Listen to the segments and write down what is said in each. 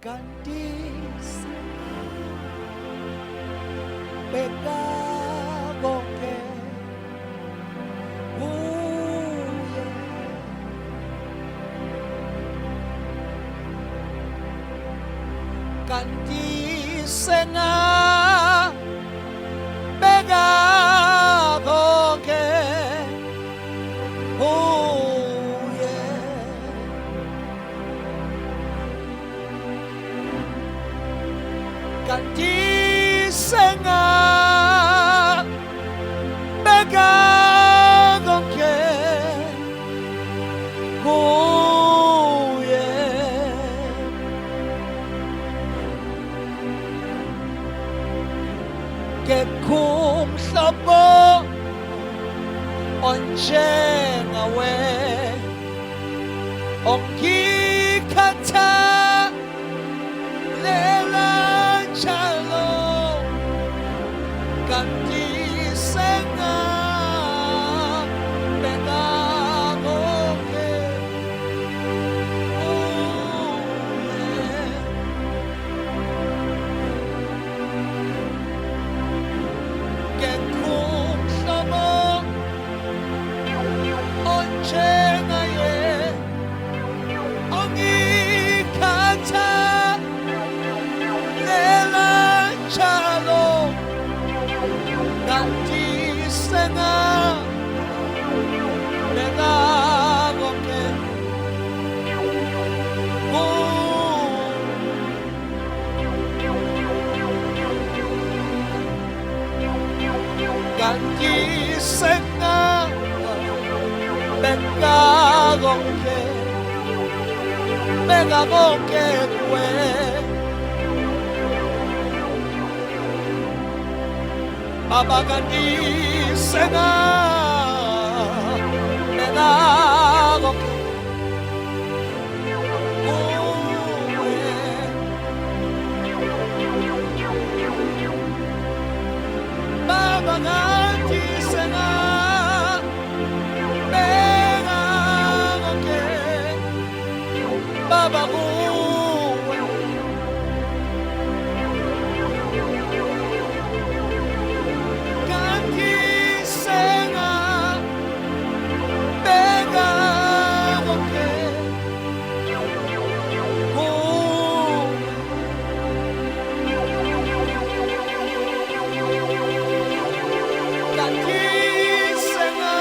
kanti beka konke kuye kanti senga beka konke kuye kanti senga beka konke kuye ke kumhlaba onjengawe ongikhatha lela njalo kanti senga beka konke kuye ke kumhlaba onjengaye ongikhatha lela njalo kanti senga beka konke kanti senga beka konke kuwe Baba kanti senga beka konke kuwe Baba kanti senga beka konke Baba kuwe kanti senga beka konke kanti senga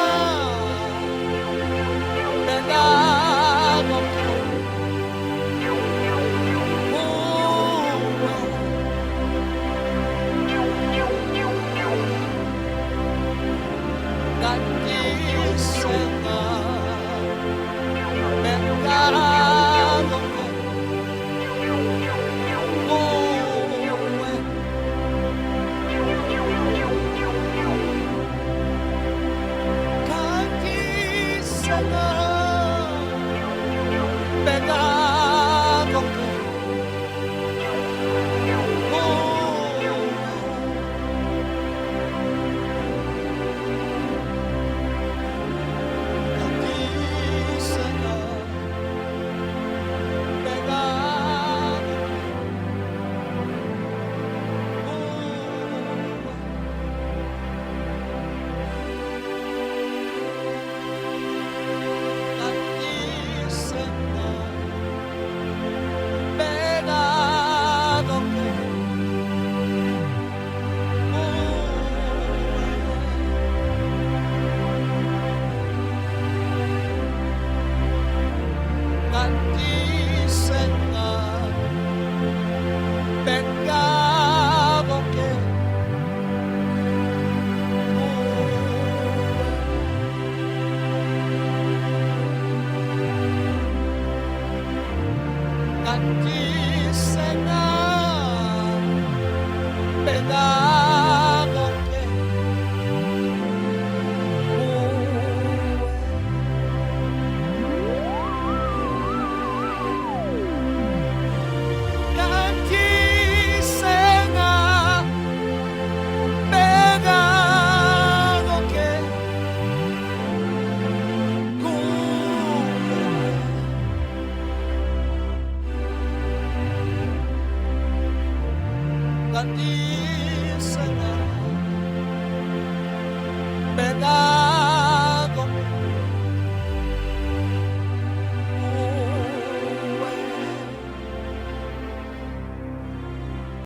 beka konke kanti senga beka konke kuwe kanti senga beka konke isa't isa na. Peda